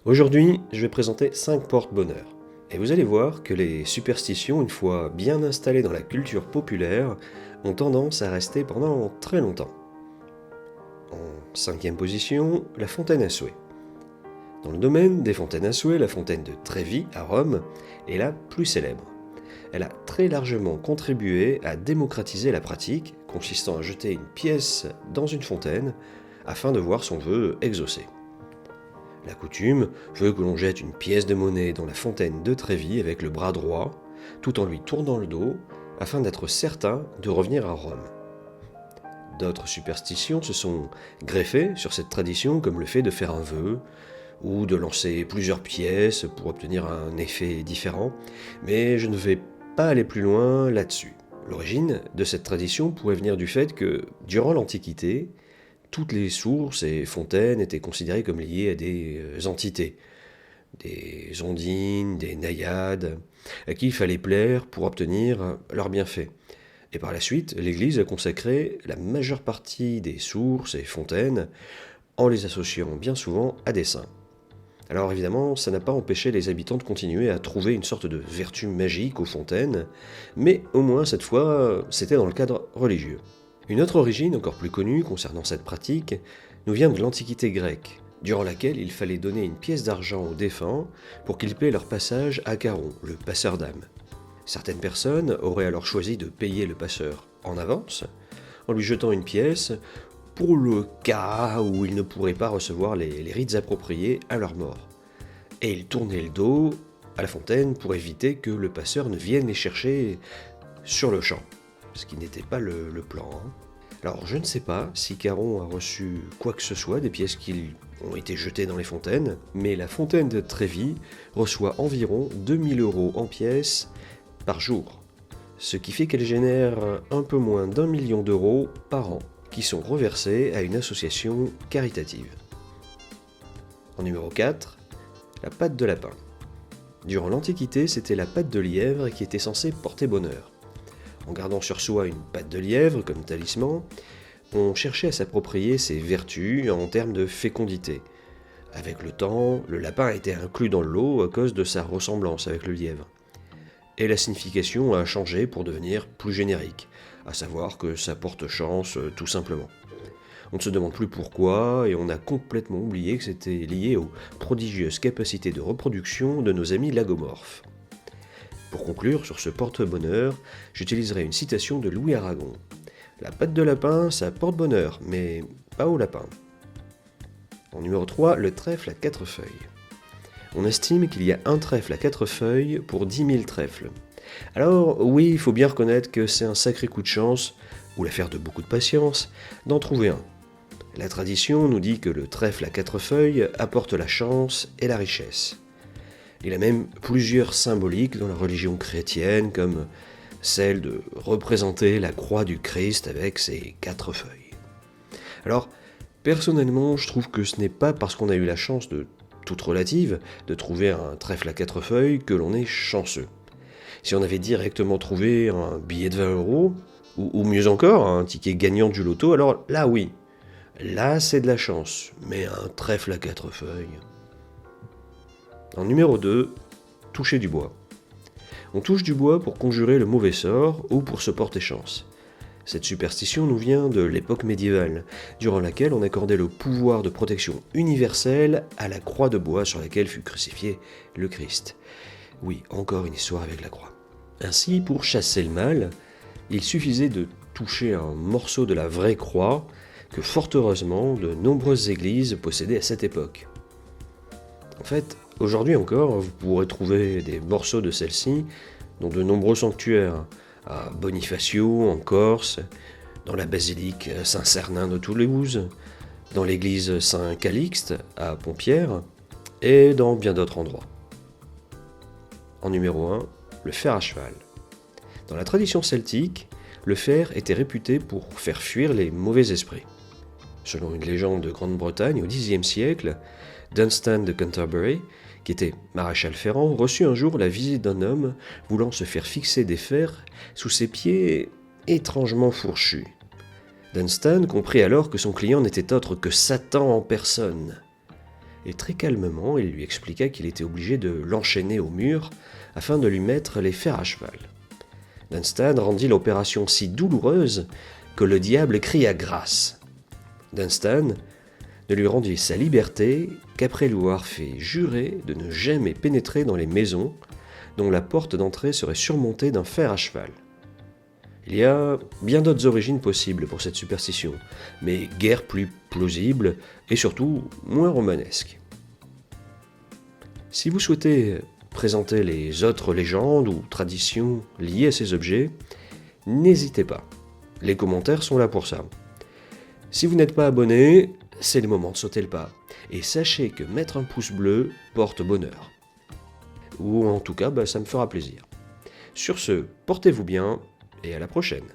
Aujourd'hui, je vais présenter 5 porte-bonheur. Et vous allez voir que les superstitions, une fois bien installées dans la culture populaire, ont tendance à rester pendant très longtemps. En 5e position, la fontaine à souhait. Dans le domaine des fontaines à souhait, la fontaine de Trévi, à Rome, est la plus célèbre. Elle a très largement contribué à démocratiser la pratique, consistant à jeter une pièce dans une fontaine afin de voir son vœu exaucé. La coutume veut que l'on jette une pièce de monnaie dans la fontaine de Trévi avec le bras droit, tout en lui tournant le dos, afin d'être certain de revenir à Rome. D'autres superstitions se sont greffées sur cette tradition, comme le fait de faire un vœu, ou de lancer plusieurs pièces pour obtenir un effet différent, mais je ne vais pas aller plus loin là-dessus. L'origine de cette tradition pourrait venir du fait que, durant l'Antiquité, toutes les sources et fontaines étaient considérées comme liées à des entités, des ondines, des naïades, à qui il fallait plaire pour obtenir leurs bienfaits. Et par la suite, l'Église a consacré la majeure partie des sources et fontaines en les associant bien souvent à des saints. Alors évidemment, ça n'a pas empêché les habitants de continuer à trouver une sorte de vertu magique aux fontaines, mais au moins cette fois, c'était dans le cadre religieux. Une autre origine encore plus connue concernant cette pratique nous vient de l'Antiquité grecque, durant laquelle il fallait donner une pièce d'argent aux défunts pour qu'ils paient leur passage à Charon, le passeur d'âme. Certaines personnes auraient alors choisi de payer le passeur en avance, en lui jetant une pièce, pour le cas où ils ne pourraient pas recevoir les rites appropriés à leur mort. Et ils tournaient le dos à la fontaine pour éviter que le passeur ne vienne les chercher sur le champ, ce qui n'était pas le plan. Alors je ne sais pas si Charon a reçu quoi que ce soit des pièces qui ont été jetées dans les fontaines, mais la fontaine de Trévi reçoit environ 2000 € en pièces par jour, ce qui fait qu'elle génère un peu moins d'1 million d'euros par an, qui sont reversés à une association caritative. En numéro 4, la patte de lapin. Durant l'Antiquité, c'était la patte de lièvre qui était censée porter bonheur. En gardant sur soi une patte de lièvre comme talisman, on cherchait à s'approprier ses vertus en termes de fécondité. Avec le temps, le lapin a été inclus dans le lot à cause de sa ressemblance avec le lièvre. Et la signification a changé pour devenir plus générique, à savoir que ça porte chance tout simplement. On ne se demande plus pourquoi, et on a complètement oublié que c'était lié aux prodigieuses capacités de reproduction de nos amis lagomorphes. Pour conclure sur ce porte-bonheur, j'utiliserai une citation de Louis Aragon. La patte de lapin, ça porte bonheur, mais pas au lapin. En numéro 3, le trèfle à 4 feuilles. On estime qu'il y a un trèfle à 4 feuilles pour 10 000 trèfles. Alors oui, il faut bien reconnaître que c'est un sacré coup de chance, ou l'affaire de beaucoup de patience, d'en trouver un. La tradition nous dit que le trèfle à 4 feuilles apporte la chance et la richesse. Il a même plusieurs symboliques dans la religion chrétienne, comme celle de représenter la croix du Christ avec ses 4 feuilles. Alors, personnellement, je trouve que ce n'est pas parce qu'on a eu la chance de toute relative de trouver un trèfle à 4 feuilles que l'on est chanceux. Si on avait directement trouvé un billet de 20 €, ou mieux encore, un ticket gagnant du loto, alors là oui, là c'est de la chance, mais un trèfle à 4 feuilles... En numéro 2, toucher du bois. On touche du bois pour conjurer le mauvais sort ou pour se porter chance. Cette superstition nous vient de l'époque médiévale, durant laquelle on accordait le pouvoir de protection universelle à la croix de bois sur laquelle fut crucifié le Christ. Oui, encore une histoire avec la croix. Ainsi, pour chasser le mal, il suffisait de toucher un morceau de la vraie croix que, fort heureusement, de nombreuses églises possédaient à cette époque. En fait, aujourd'hui encore, vous pourrez trouver des morceaux de celle-ci dans de nombreux sanctuaires, à Bonifacio en Corse, dans la basilique Saint-Cernin de Toulouse, dans l'église Saint-Calixte à Pompierre, et dans bien d'autres endroits. En numéro 1, le fer à cheval. Dans la tradition celtique, le fer était réputé pour faire fuir les mauvais esprits. Selon une légende de Grande-Bretagne au Xe siècle, Dunstan de Canterbury, qui était maréchal ferrant, reçut un jour la visite d'un homme voulant se faire fixer des fers sous ses pieds étrangement fourchus. Dunstan comprit alors que son client n'était autre que Satan en personne. Et très calmement, il lui expliqua qu'il était obligé de l'enchaîner au mur afin de lui mettre les fers à cheval. Dunstan rendit l'opération si douloureuse que le diable cria grâce. Dunstan ne lui rendit sa liberté qu'après lui avoir fait jurer de ne jamais pénétrer dans les maisons dont la porte d'entrée serait surmontée d'un fer à cheval. Il y a bien d'autres origines possibles pour cette superstition, mais guère plus plausibles et surtout moins romanesques. Si vous souhaitez présenter les autres légendes ou traditions liées à ces objets, n'hésitez pas. Les commentaires sont là pour ça. Si vous n'êtes pas abonné, c'est le moment de sauter le pas. Et sachez que mettre un pouce bleu porte bonheur. Ou en tout cas, ça me fera plaisir. Sur ce, portez-vous bien et à la prochaine.